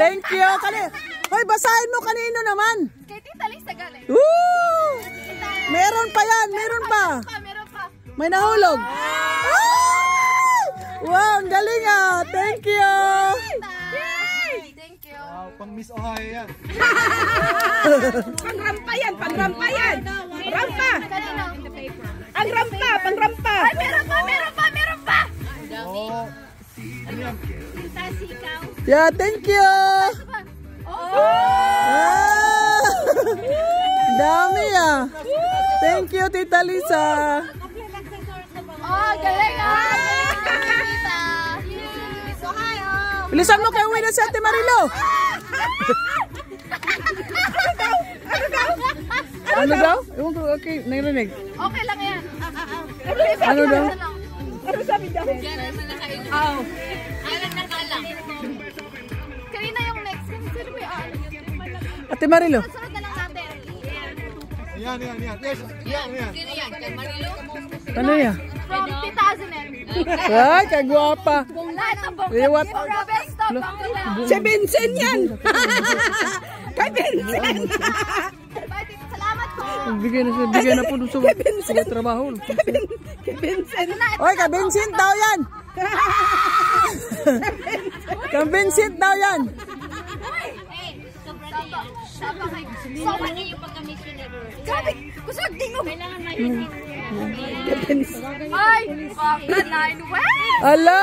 Thank you. Hoy, basahin mo kanino naman. Kay Tita Lisa galing. Woo! Meron pa yan, meron pa. Meron pa. May nahulog. Wow, ang galing ah. Thank you. Thank you. Wow, pang Miss Ohio yan. Pangrampa yan, pangrampa yan. Rampa. Kanino? Ang rampa, pangrampa. Ay, meron pa, meron pa, meron pa. Oh. Ano yan? Tita Sikaw. Yeah, thank you. Ah! Dami ah. Thank you, Tita Lisa. Oh, galing ah. Tita. Miss Ohio. Bilisan mo kay uwi na si Ate Marilo. Ano daw? Ewan ko, okay, narinig. Okay lang yan. Ano daw? Ano sabi daw? Oh. Alang na kalang. Kanina yung next. Sino ba yung Ate Marilo. sunod na lang natin. Yan. Yes, yan. Sino yan? Kay Marilo? Ano yan? From Tita Azunen. Ay, kagwapa. Lahat ng bongga. Iwat. Robin, stop. Si Vincent yan. Kay Vincent. Bye, Tita. Salamat po. Bigyan na po doon sa trabaho. Kay Vincent. Oy, ka Vincent daw yan. Ka Vincent daw yan. Sobrang yung pagka-missionary. Gabi, gusto tingog. Kailangan may ay, pagka-9 well. Ala,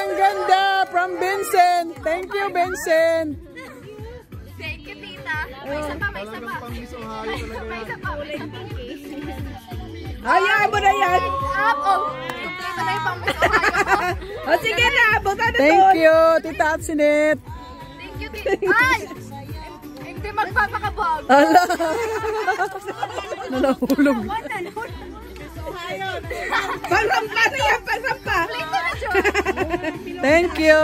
ang ganda from Vincent. Thank you, Vincent. Thank you, Tita. May isa pa, may isa pa. Pang Miss Ohio talaga May yan. isa pa, may isa pa. Hayaan mo na yan. Oh, kompleto na yung pang-Miss Ohio. O sige na, abutan na Thank doon. you, Tita Atsinit. Thank you, Tita. Ay! Hindi magpapakabog. Ala. Nanahulog. Pangrampa na yan, pangrampa. Kompleto na siya. Thank you.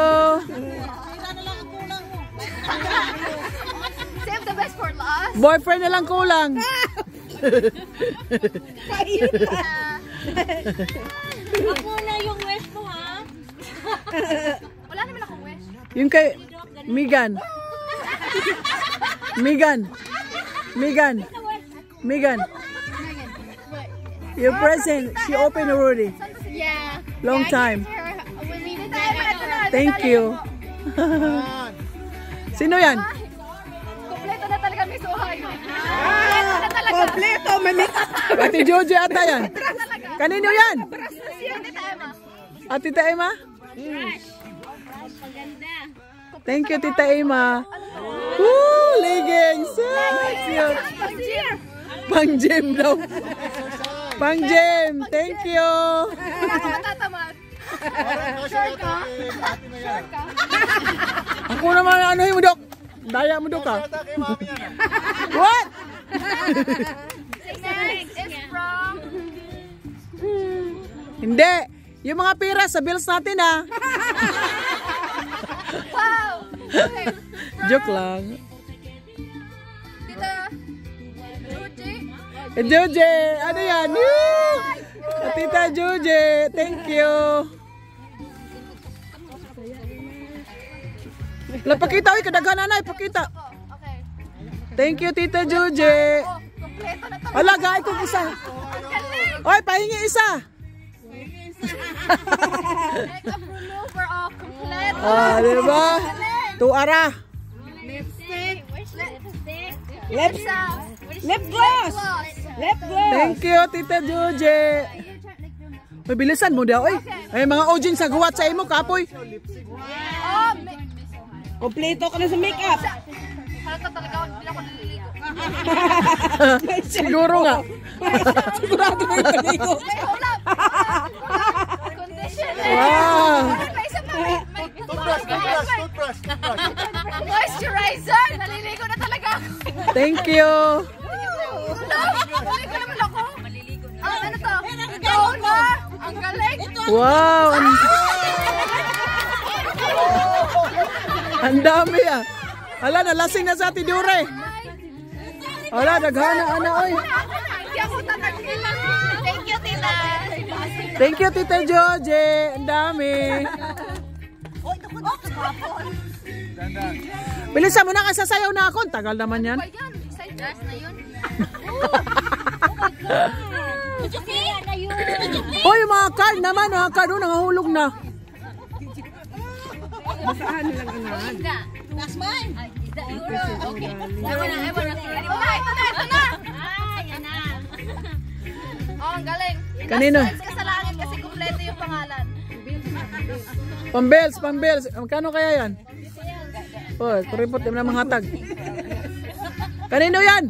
Save the best for last. Boyfriend na lang kulang. Ako na yung wish mo, ha? Wala naman akong wish. Yung kay Megan. Megan. Your present, she opened already. Yeah. Long time. We needed that. Thank you. Sino yan? Kompleto na talaga, Miss Ohio. Kompleto na talaga. Kompleto, mamit. Ate Jojo ata yan. Kanino yan? Hindi tayo, ma. At Tita Emma? Thank you, Tita Emma. Woo! Leggings! Cute. Pang gym daw. Pang gym. Thank you. Wala ka matatamad. Sure ka? Sure ka? Ako naman ano mo, Dok? Daya mo, Dok, ha? Kay mami yan. What? Next is from... Hindi. Yung mga pira sa bills natin, ha? Wow! Okay. Joke lang. Tita Ruji. Joje, ano yan? Woo! Tita Joje, thank you. Lapakita, oy, kadaghan na, ipakita. Okay. Thank you, Tita Joje. Oh, kompleto na talaga. Ala, gaya kong isa. Ang galing! Oy, pahingi isa. Makeup remover, oh, kompleto. Ah, diba? Tuara. Lipstick. Lip gloss. Lip gloss. Thank you, Tita Joje. May bilisan mo daw, oy. Ay, mga ojin sa guwat sa imo, kapoy. Oh, Kompleto ka na sa makeup. halata talaga, hindi ako naliligo. Siguro nga. Sigurado na yung paligo. May hold up. Conditioner. Wow. May isa pa, may Toothbrush. moisturizer. Naliligo na talaga. Thank you. Naliligo naman ako. Ano to? Toner. Ang galing. Wow. Ang dami ah. Hala, nalasing na sa Ate Dure. Hala, daghana ana oy. Hindi ako tatagila. Thank you, tita. Thank you, Tita Joje. Ang dami. Dandan. Bilisan mo na kasi sasayaw na ako. Tagal naman yan. Side dress na yun. Kaya na yun. Hoy, mga card naman. Mga card, nangahulog na. Basahan lang anak. That's mine. Is that yours? Okay. I wanna. Ito na. Yan na. Oh, ang galing. Kanino? Last words ka sa langit kasi kumpleto yung pangalan. Pambels. Magkano kaya yan? Oh, kuripot din na mga hatag. Kanino yan?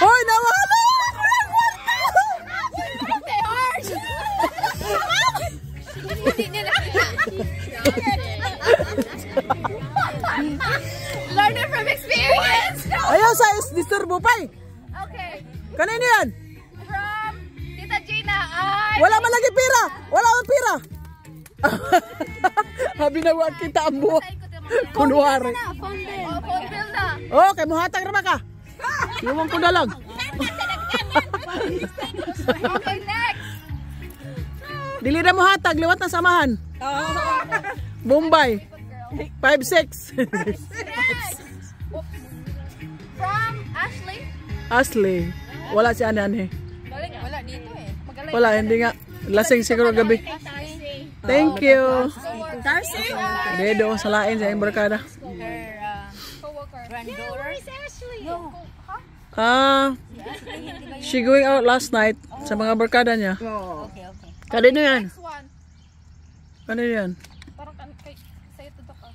Hoy, nawala! Hindi niya nakita. Learning from experience. Ayaw sa disturbo pa eh. Okay. Kanino yan? From Tita Gina ay... Wala man lagi pira! Wala man pira! Habi na wag kita ang buwan. Kunwari. Oh, phone bill na. Okay, muhatag naman ka. Iwan ko na lang. Okay, next. Dili na muhatag, liwat na samahan. Bombay. 5-6. Next. From Ashley. Ashley. Wala si Ani. Galing, wala dito eh. Magaling. Wala, hindi nga. Lasing siguro gabi. Thank you. Darcy? Dedo, salain sa iyong barkada. Co-worker. Granddaughter? Where is Ashley? She going out last night sa mga barkada niya. Okay. Kanino yan? Next one. Kanino yan? Parang kay sa'yo to ka.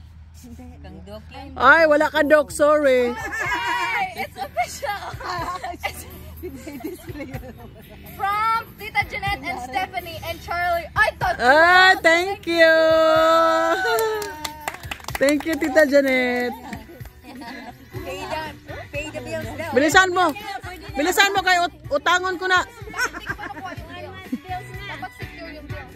Kang dok yan. Ay, wala ka dok, sorry. It's official. From Tita Jeanette and Stephanie and Charlie. I thought Thank you. Thank you, Tita Janet. pay the bills daw. Bilisan mo. Bilisan mo kay utangon ko na. Dapat secure yung bills.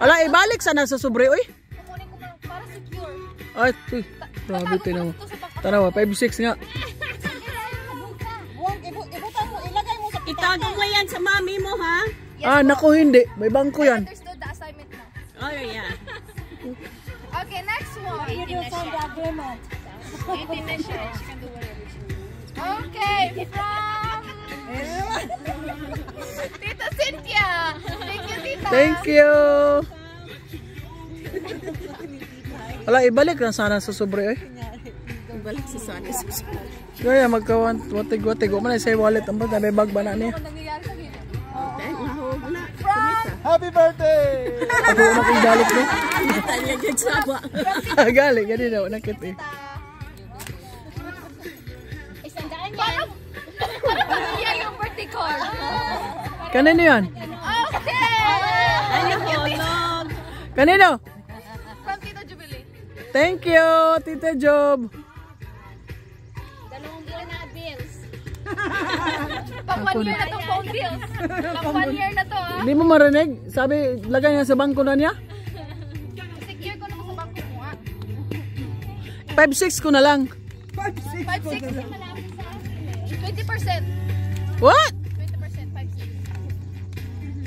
Ala, ibalik sana sa sobre, oy. Kukunin ko para secure. Ay, uy. Grabe, tinaw. Tanawa, 5-6 nga. Itago mo yan sa mami mo, ha? Naku, hindi. May bangko yan. Understood the assignment na. Oh, yeah. Okay, next one. Okay, from Tita Cynthia. Thank you, Tita. Thank you. Ala, ibalik lang sana sa sobre, oy. Balik sa sana. Kaya magkawatig-watig. O man ay sa wallet. Ang baga, may bag ba na niya? Happy birthday! Ako makong galit mo. Tanya dyan sawa. Galit, ganun daw. Nakit eh. Isang daan yan. Parang pamilya yung birthday card. Kanino yan? Okay. Ano hulog? Kanino? From Tita Jubilee. Thank you, Tita Job. Dalawang buwan na bills. Pang 1 year na tong phone bills. Pang 1 year na to, ha? Hindi mo marinig? Sabi, lagay niya sa bangko na niya? Secure ko naman sa bangko mo, ha? 5-6 ko na lang. 5-6. 20%. What? 20%, 5-6.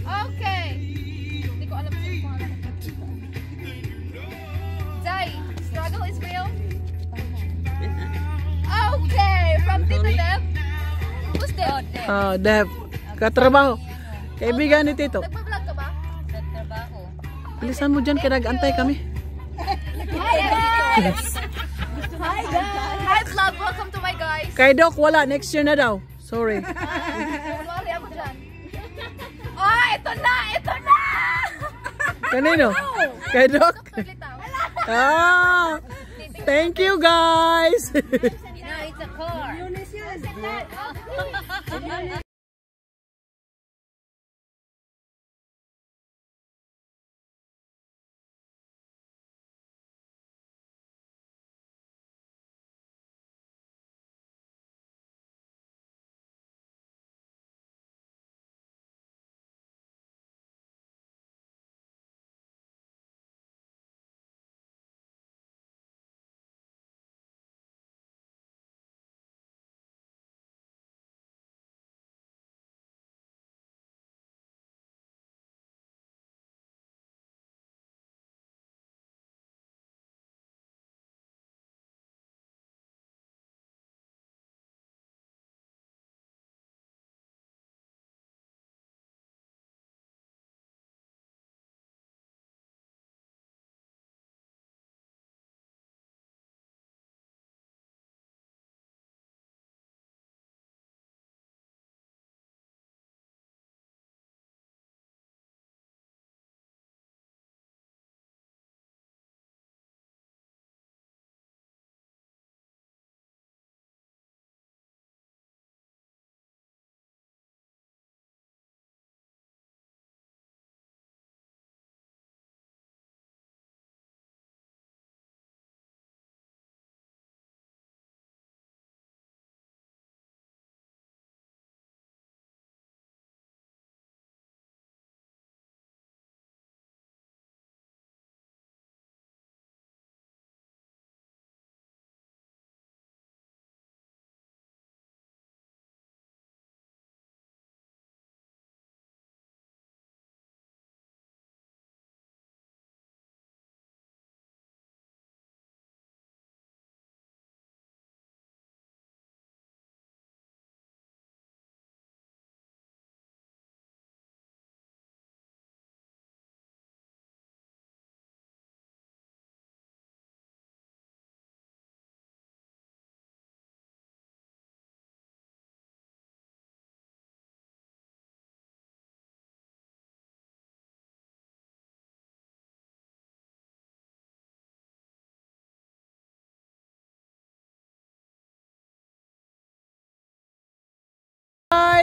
Okay. Hindi ko alam kung ano. Zai, struggle is real? Okay, from Tito Deb. Who's Deb? Deb. Katrabaho. Kaibigan ni Tito. Nagpa-vlog ka ba? Nagtrabaho. Bilisan mo dyan, kaya nag-antay kami. Hi guys! Hi guys! Hi vlog, welcome to my guys. Kay Doc, wala. Next year na daw. Sorry. Wala ako dyan. Oh, ito na! Ito na! Kanino? Kay Doc? Paglitaw. Thank you, guys. It's a car.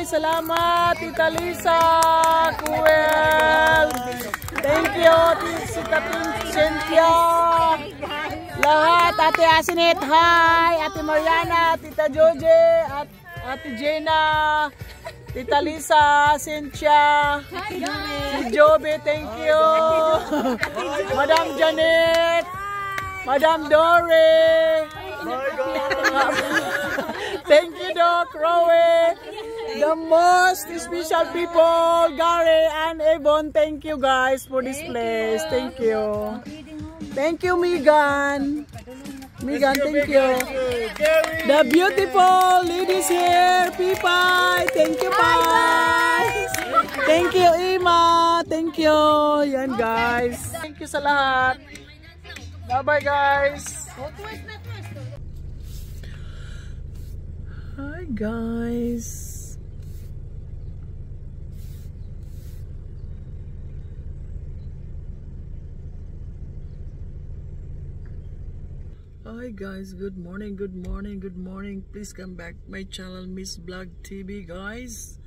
salamat Tita Lisa, Kuel. Thank you Tita Cynthia. Lahat, Ate Asinit, hi, Ate Mariana, Tita Joje, at Ate Jena, Tita Lisa, Cynthia, si Jobe, thank you. Madam Janet, Madam Dore. Thank you, Doc Rowe. The most special people, Gary and Ebon. Thank you guys for this place. Thank you. Thank you, Megan. Megan, thank you. The beautiful ladies here, Pipay. Thank you, Pai. Thank you, Ima. Thank you. Yan, guys. Thank you sa lahat. Bye-bye, guys. Hi, guys. Hi guys, good morning, good morning, good morning. Please come back my channel, Miss Vlog TV, guys.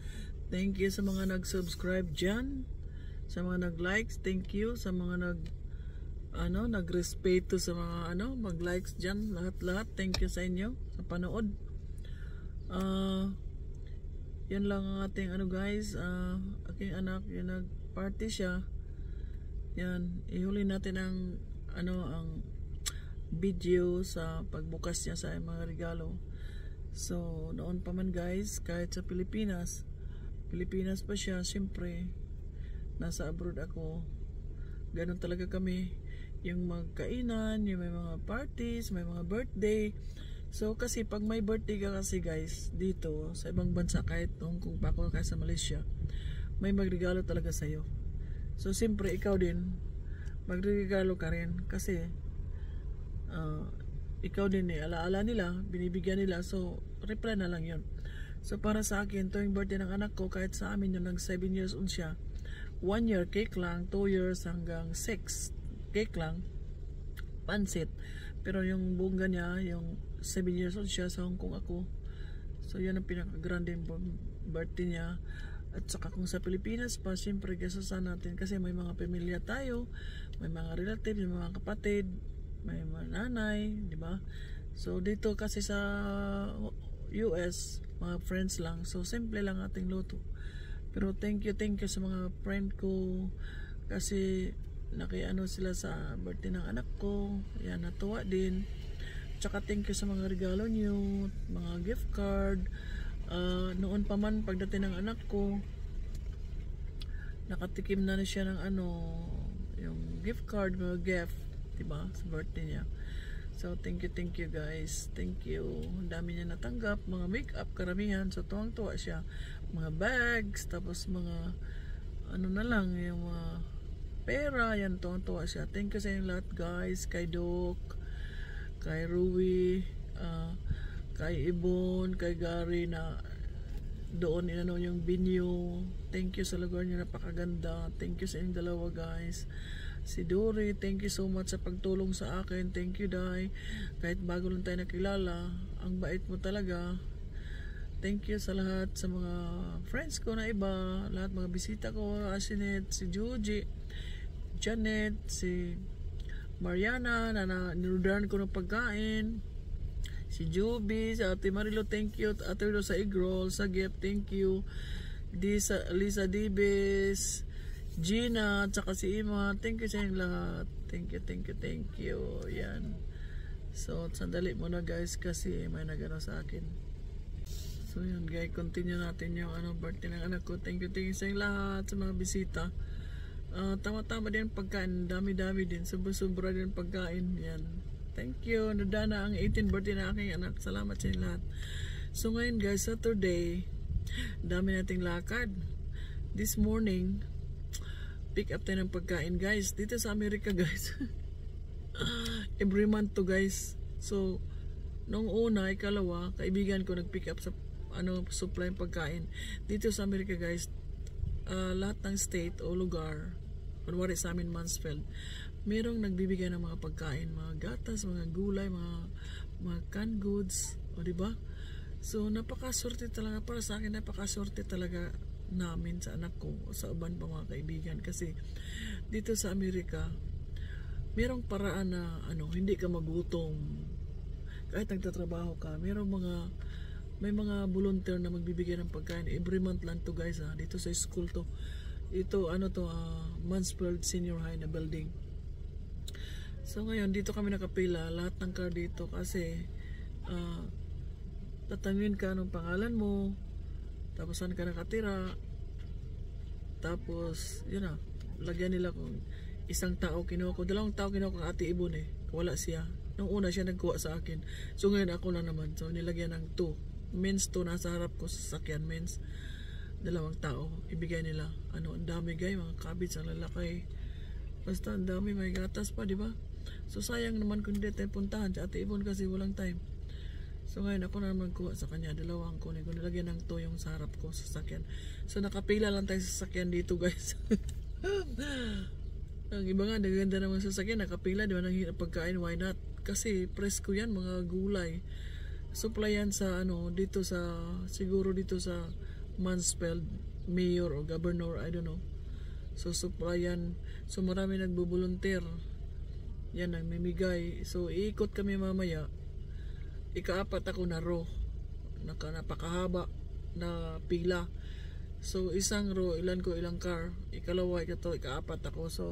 Thank you sa mga nag-subscribe dyan, sa mga nag-likes, thank you sa mga nag-respeto sa mga mag-likes dyan, lahat-lahat. Thank you sa inyo sa panood. Yan lang ang ating guys, aking anak yung nag-party siya. Yan, ihuli natin ang ang video sa pagbukas niya sa mga regalo. So noon pa man guys, kahit sa Pilipinas pa siya, siyempre nasa abroad ako, ganun talaga kami, yung magkainan, yung may mga parties, may mga birthday. So kasi pag may birthday ka kasi guys dito sa ibang bansa, kahit Hong Kong pa ako, kahit sa Malaysia, may magregalo talaga sa'yo. So siyempre ikaw din magregalo ka rin, kasi ikaw din alaala nila, binibigyan nila, so reply na lang yun. So para sa akin, tuwing birthday ng anak ko, kahit sa amin yung nag 7 years old siya, 1 year cake lang, 2 years hanggang 6 cake lang, pansit. Pero yung bunga niya, yung 7 years old siya, sa Hong Kong ako, so yun ang pinaka-grande birthday niya. At saka kung sa Pilipinas pa, siyempre gasasan natin, kasi may mga pamilya tayo, may mga relatives, may mga kapatid, may mga nanay, di ba? So dito kasi sa US, mga friends lang, so simple lang ating luto. Pero thank you sa mga friend ko, kasi nakiano sila sa birthday ng anak ko. Yan, natuwa din. Tsaka thank you sa mga regalo niyo, mga gift card. Noon pa man pagdating ng anak ko, nakatikim na siya ng yung gift card, mga gift, diba, sa birthday niya. So thank you guys, thank you. Ang dami niya natanggap, mga makeup karamihan, so tuwang-tuwa siya, mga bags, tapos mga na lang, yung mga pera, yan, tuwang-tuwa siya. Thank you sa inyo lahat guys, kay Doc, kay Rui, kay Ibon, kay Gary na doon yung binyo. Thank you sa lugar niyo, napakaganda. Thank you sa inyong dalawa guys. Si Dory, thank you so much sa pagtulong sa akin. Thank you, Day. Kahit bago lang tayo nakilala, ang bait mo talaga. Thank you sa lahat, sa mga friends ko na iba, lahat mga bisita ko, Asinet, si Juji, Janet, si Mariana, na niludaran ko ng pagkain, si Juby, si Ate Marilo, thank you. Ate Marilo sa egg roll, sa gift, thank you. Lisa Dibes, Gina, tsaka si Ima, thank you sa inyong lahat. Thank you. Yan. So, sandali muna guys, kasi may nagano sa akin. So, yun guys, continue natin yung birthday ng anak ko. Thank you sa inyong lahat, sa mga bisita. Tama-tama din pagkain, dami-dami din, sobra-sobra din pagkain. Yan. Thank you. Nadana ang 18th birthday na aking anak. Salamat sa inyong lahat. So, ngayon guys, Saturday, dami nating lakad. This morning, pick up tayo ng pagkain guys dito sa Amerika guys. Every month to guys. So nung una, ikalawa, kaibigan ko nag-pick up sa supply ng pagkain dito sa Amerika guys. Lahat ng state o lugar, kunwari sa amin Mansfield, merong nagbibigay ng mga pagkain, mga gatas, mga gulay, mga canned goods, o diba? So napakaswerte talaga para sa akin, napakaswerte talaga namin sa anak ko, sa uban pa mga kaibigan, kasi dito sa Amerika merong paraan na hindi ka magutom kahit nagtatrabaho ka. May mga volunteer na magbibigay ng pagkain every month lang to guys, dito sa school to. Ito Mansfield Senior High na building. So ngayon dito kami nakapila, lahat ng car dito, kasi tatangin ka anong pangalan mo, tapos saan ka nakatira, tapos yun na, lagyan nila kung isang tao kinuha ko, 2 tao kinuha ko, Ate Ibon wala siya. Nung una siya nagkuha sa akin, so ngayon ako na naman, so nilagyan ng 2 men's, 2 nasa harap ko sa sasakyan, men's 2 tao, ibigay nila. Ang dami guys, mga kabits ang lalaki, basta ang dami, may gatas pa, di ba? So sayang naman kung hindi tayo puntahan sa Ate Ibon kasi walang time. So ngayon ako na naman kuha sa kanya, 2 ko nilagyan ng 2 yung sa harap ko sa sasakyan. So nakapila lang tayo sa sasakyan dito guys. Ang iba nga, nagaganda naman sa sasakyan, nakapila, di ba, nang pagkain, why not? Kasi presko yan, mga gulay. Supply yan sa dito sa, siguro dito sa Mansfield mayor o governor, I don't know. So supply yan, so marami nagbo-volunteer yan, nagmimigay. So iikot kami mamaya, ika-4 ako na row, napakahaba na pila. So isang row, ilang car, ikalawa, ikato, ika-4 ako. So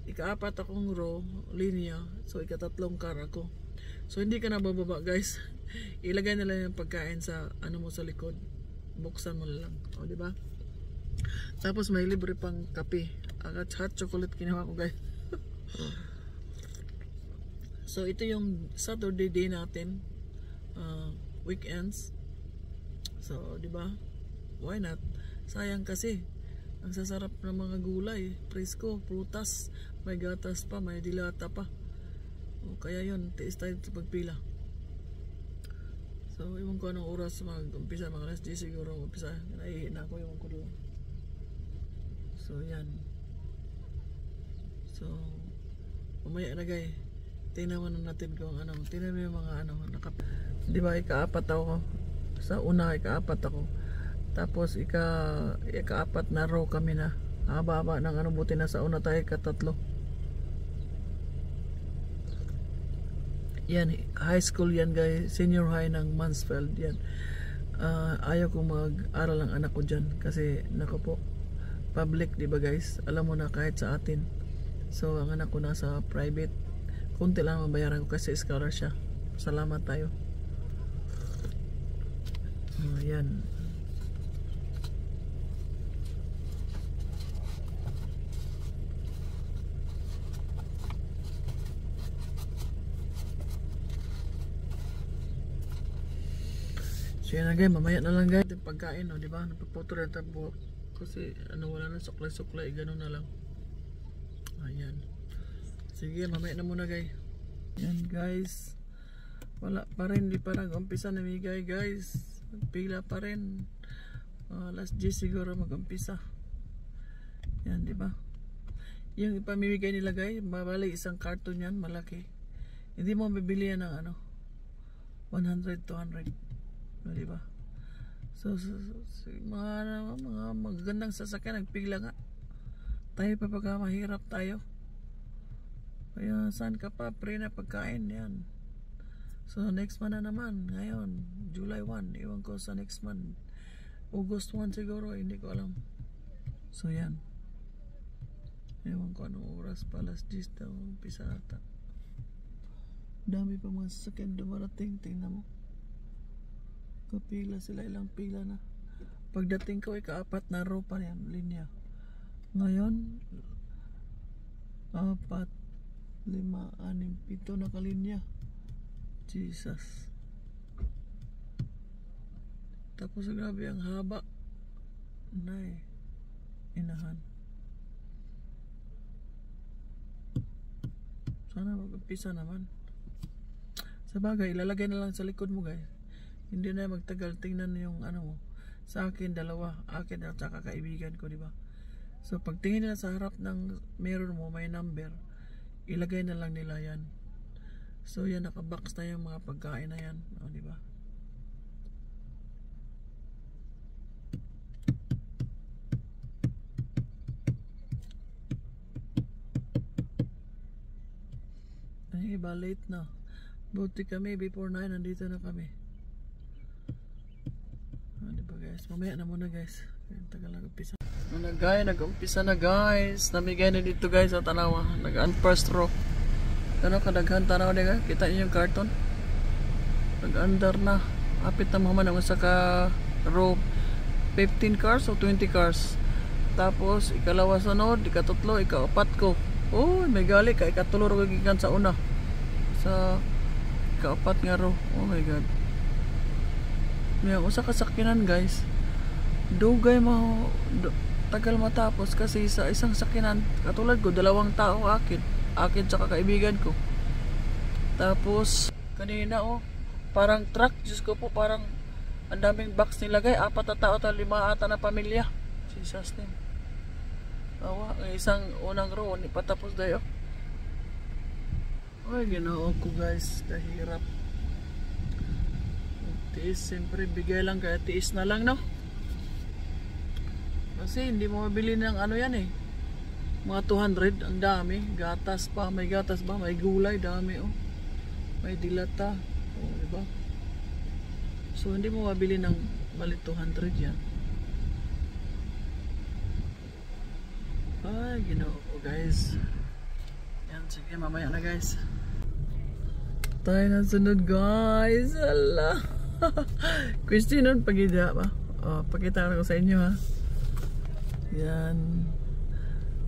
ika-4 akong row, linya, so ika-3 car ako. So hindi ka na bababa guys. Ilagay na lang yung pagkain sa mo sa likod, buksan mo lang, di ba? Tapos may libre pang kape, hot chocolate kinuha ko guys. So ito yung Saturday day natin, weekends. So di ba, why not? Sayang kasi ang sasarap ng mga gulay, presko, prutas, may gatas pa, may dilata pa. Kaya yun, tiis tayo sa pagpila. So iwan ko anong oras mag-umpisa, mga alas 10 siguro umpisa. Naihin ako, iwan ko doon. So yan. So mamaya na guys, tingnan natin kung tingnan mo yung mga di ba, ika-4 ako sa una, ika-4 ako, tapos ika-4 na row kami na, haba ng buti na sa una tayo, ika-3. Yan, high school yan guys, senior high ng Mansfield yan. Ayaw kong mag-aral ang anak ko dyan kasi nako po, public, di ba guys, alam mo na kahit sa atin. So ang anak ko nasa private, kunti lang ang bayaran ko kasi scholar siya. Salamat tayo. Yan. So yan na guys, mamaya na lang guys yung pagkain, di ba? Napapoto rin tayo kasi wala na, suklay, gano'n na lang. Ayan. Sige, mamaya na muna guys. Yan guys, wala pa rin, di pa nag-umpisa namigay guys, pila pa rin. Alas 10 siguro mag-umpisa. Yan, di ba? Yung ipamimigay nila guys, mabali isang carton yan, malaki. Hindi mo bibili yan ng 100, 200. Di ba? So mga magagandang sasakyan, nagpigla nga. Tayo pa pagka mahirap tayo. Kaya saan ka pa, pre na pagkain yan. So next month na naman, ngayon July 1, iwan ko sa next month, August 1 siguro, hindi ko alam. So yan, iwan ko anong oras pa, alas 10 daw umpisa ata. Dami pa mga sasakyan dumarating, tingnan mo, kapila sila, ilang pila na. Pagdating ko, ika-4 na row pa yan, linya. Ngayon 4, 5, 6, 7 na kalinya. Jesus. Tapos grabe ang haba. Nay, inahan. Sana mag-umpisa naman. Sa bagay, ilalagay na lang sa likod mo guys. Hindi na magtagal. Tingnan yung mo. Sa akin, 2. Akin at saka kaibigan ko, diba? So pagtingin nila sa harap ng mirror mo, may number, ilagay na lang nila yan. So yan, nakabox na yung mga pagkain na yan, diba? iba late na. Buti kami before 9 nandito na kami. Diba guys, mamaya na muna guys. Tagal nag-umpisa. Nag-umpisa na guys. Namigay na dito guys sa tanawa. Nag-first row. Ano kadaghan tanaw di guys? Kita niyo yung carton? Nag-under na. Apit na mga naman sa row 15 cars o 20 cars. Tapos ikalawa sunod, ikatutlo, ikaapat ko. Oh, may gali ka ikatulo ro gikan sa una. Sa ikaapat nga row. Oh my god. May usa ka sakyanan guys. Dugay tagal matapos kasi sa isang sakyanan katulad ko 2 tao akin sa kaibigan ko. Tapos kanina parang truck, Diyos ko po, parang ang daming box nilagay, 4 na tao, 5 ata na pamilya. Jesus name. Awa, isang unang row, ni patapos dayo. Ay, ginoo ko guys, kahirap. Tiis, siyempre, bigay lang kaya tiis na lang, no? Kasi hindi mo mabili ng ano yan eh. Mga 200, ang dami. Gatas pa, may gatas ba? May gulay, dami May dilata. Diba? So hindi mo mabili ng bali 200 yan. Ay, ginoo ko guys. Yan, sige, mamaya na guys. Tayo na sunod guys. Ala. Question nun, pagida ba? Pakita ko sa inyo ha. Yan.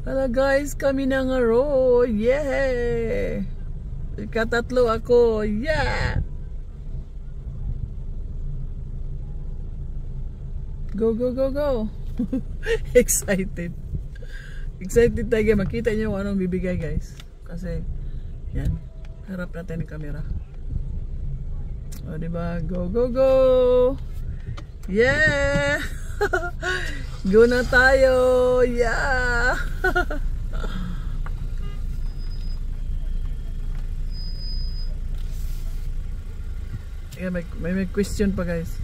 Ala guys, kami na nga row. Yeah! Ikatatlo ako. Yeah! Go, go, go, go. Excited. Excited tayo. Makita nyo anong bibigay guys. Kasi, yan. Harap natin yung camera. O, diba? Go, go, go. Yeah! Go na tayo. Yeah! Yeah, may question pa guys.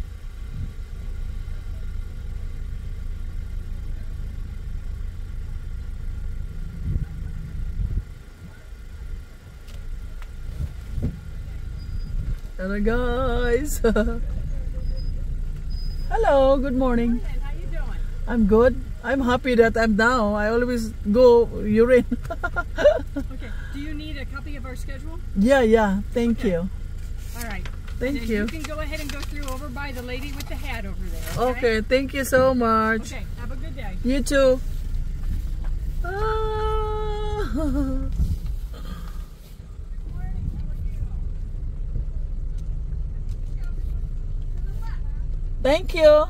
Hello guys. Hello, good morning. How you doing? I'm good. I'm happy that I'm down. I always go urine. Okay. Do you need a copy of our schedule? Yeah. Thank you. All right. Thank Then you. You can go ahead and go through over by the lady with the hat over there. Okay, thank you so much. Okay. Have a good day. You too. Ah. Thank you.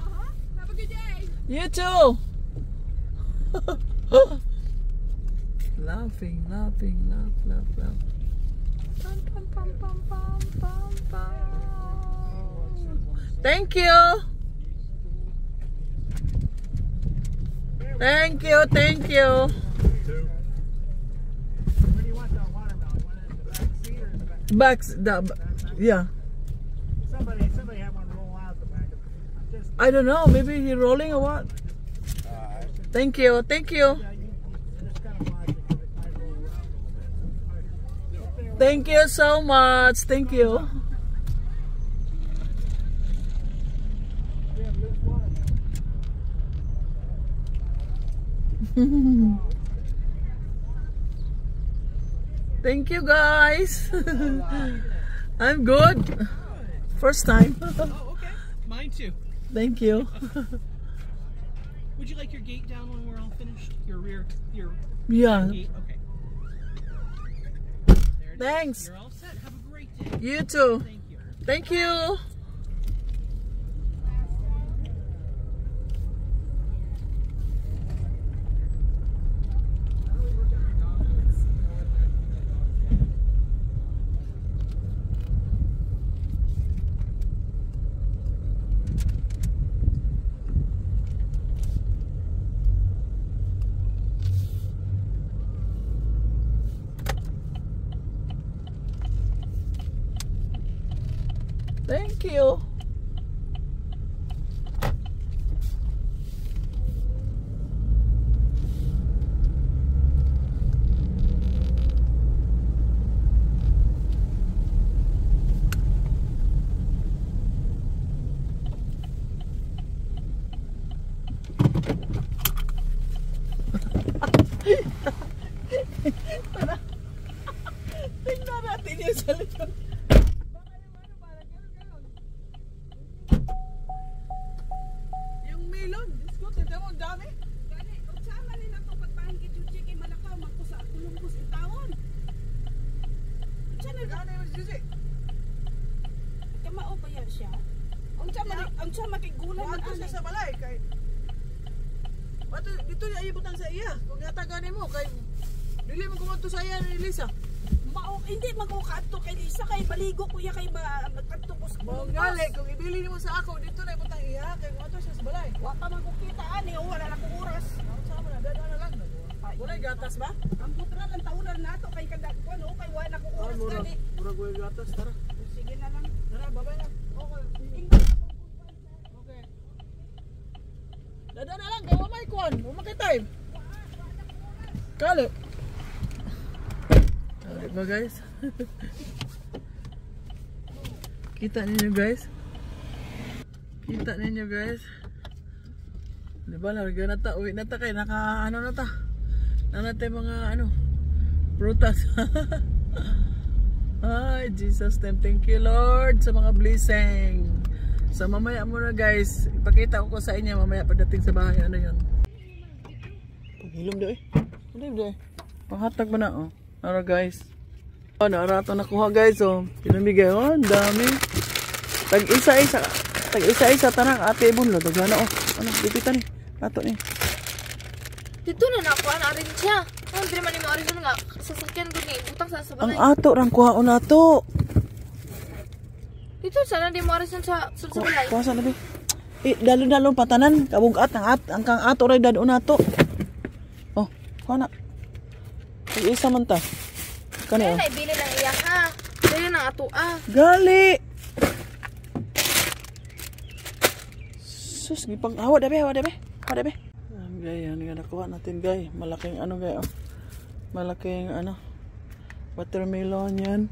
Have a good day. You too. Laughing, laugh. Pum, pum, pum, pum, pum, pum, pum. Thank you. Thank you. What do you want the watermelon? Want it in the back seat or in the back? Yeah. Somebody had one roll out the back of it. Just I don't know. Maybe he rolling or what? Thank you. just kind of watch it because it might roll around a little bit. Thank you so much. Thank you. We have loose watermelon. Thank you guys. I'm good. First time. Oh, okay. Mine too. Thank you. Would you like your gate down when we're all finished? Your Yeah. gate? Okay. There it is. Thanks. You're all set. Have a great day. You too. Thank you. Thank you. Thank you. Tara. Tingnan natin yung sa likod. Yung melon, Diyos ko, tignan mo, ang dami. Sama ni na to pagpahin kay Chuchi kay Malakaw magkusa Columbus in taon. Sana Gano'n yung Susi? kamao pa yan siya. Ang sama kay gulay man Wato siya sa balay. Kay... Wato, dito niya ibutang sa iya. Kung nataganin mo, kay... Dili mo kumanto sa iya ni Lisa. Hindi mag-ukadto kay Lisa kay baligo kuya kay magkadto ko sa Mao gali, kung ibili mo sa ako, dito na ibutang iya. Kay wato siya sa balay. Wa pa man ko kita ani wala na ko oras. Ang sama na, dada na lang. Wala'y gatas ba? Ang putra ng taunan nato kay kada ko ano kay wala na ko oras gani. Murag wala'y gatas, tara. Sige na lang. Tara, babay na. Okay. Ingnan Okay. Dada na lang, kaya may kuwan. Umakay time. Kali. Diba guys? Kita ninyo guys? Kita ninyo guys? Diba larga na ta? Uwi na ta kay naka ano na ta? Na natin mga ano? Prutas. Ay Jesus name. Thank you Lord sa mga blessing. So mamaya muna guys, ipakita ko sa inyo mamaya pagdating sa bahay. Ano yun? Paghilom daw eh. Ano yun? Pahatag mo na oh. Ano guys? Oh, narato nakuha guys oh. Pinamigay oh, ang dami. Tag-isa-isa. Tag-isa-isa tanang ate bunlo. Dagana oh. Ano, dipita ni. Ato ni. Dito na nakuha na rin siya. Oh, hindi man ni mo rin nga. Sasakyan ko ni. Butang sa Ang balay. ato rang kuhaon nato. Dito sana di mo rin sa balay. Kuha na bi. Dalo-dalo patanan kabugat ang kang ato ray dado nato. Oh, kuha na. Isa man ta. Kani Kaya oh. na ibili lang iya ha. Dili na ato Gali. Sus, gipang hawa dabe. Hawa dabe. Gay, ano nga nakuha natin gay. Malaking ano gay oh. Malaking ano. Watermelon yan.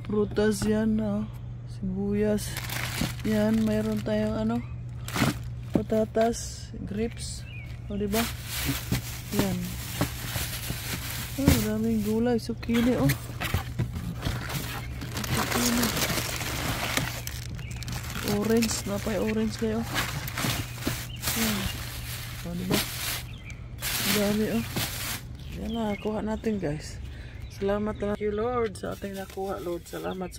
Prutas yan oh. Sibuyas. Yan, mayroon tayong ano. Patatas, grapes. O diba? Yan. Oh, daming gulay, zucchini oh. Zucchini. Orange, napay orange kayo. Yan. O diba? Dami oh. Yan na, kuha natin guys. Salamat na. Thank you Lord sa ating nakuha Lord. Salamat.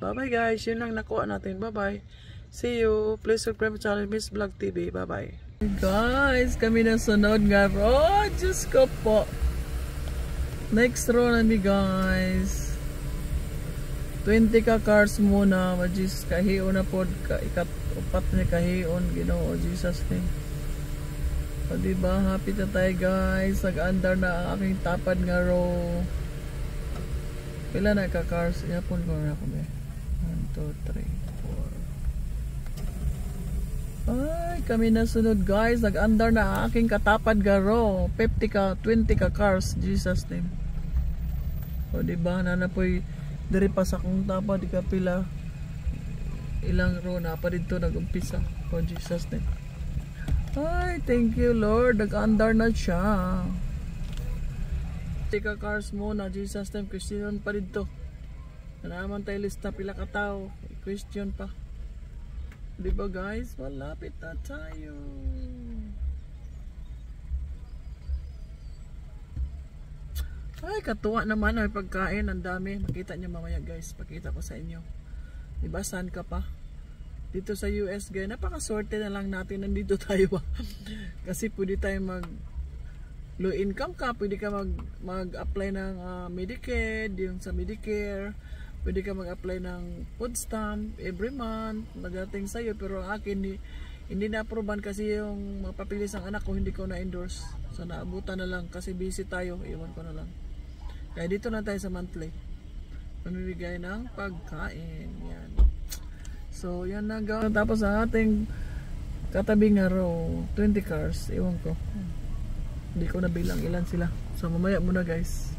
Bye bye guys. Yun ang nakuha natin. Bye bye. See you. Please subscribe to channel Miss Vlog TV. Bye bye. Guys, kami na sunod nga. Oh, Diyos ko po. Next row na mi guys. 20 ka cars muna. Majis kahiyon na pod. Ikat-upat na kahiyon. Ginoo Jesus name. O diba? Happy na tayo guys. Nag-under na ang aking tapad nga row. Pila na ka cars? Yapon ko na ako be. 1, 2, 3, 4. Ay, kami na sunod guys. Nag-under na ang aking katapad nga row. 50 ka, 20 ka cars. Jesus name. O diba? Nanapoy diri pa sa kong tapad. Di ka pila. Ilang row na pa dito nag-umpisa. O Jesus name. Ay, thank you Lord. Nag-under na siya. Tika cars muna, Jesus name, question pa dito. Naman tayo lista pila ka tao, question pa. Diba guys, malapit na tayo. Ay, katuwa naman ay pagkain, ang dami. Makita niyo mamaya guys, pakita ko sa inyo. Diba, saan ka pa? Dito sa US guys, napakaswerte na lang natin nandito tayo ba. Kasi pwede tayo low income ka, pwede ka mag-apply ng Medicaid, yung sa Medicare, pwede ka mag-apply ng food stamp every month, nagating sa'yo, pero ang akin hindi na-approvean kasi yung mapapilis ang anak ko, hindi ko na-endorse, so naabutan na lang kasi busy tayo, iwan ko na lang. Kaya dito na tayo sa monthly, pamibigay ng pagkain, yan. So yan na gawin. Tapos ang ating katabi nga row, 20 cars, iwan ko. Hindi ko na bilang ilan sila. So mamaya muna guys.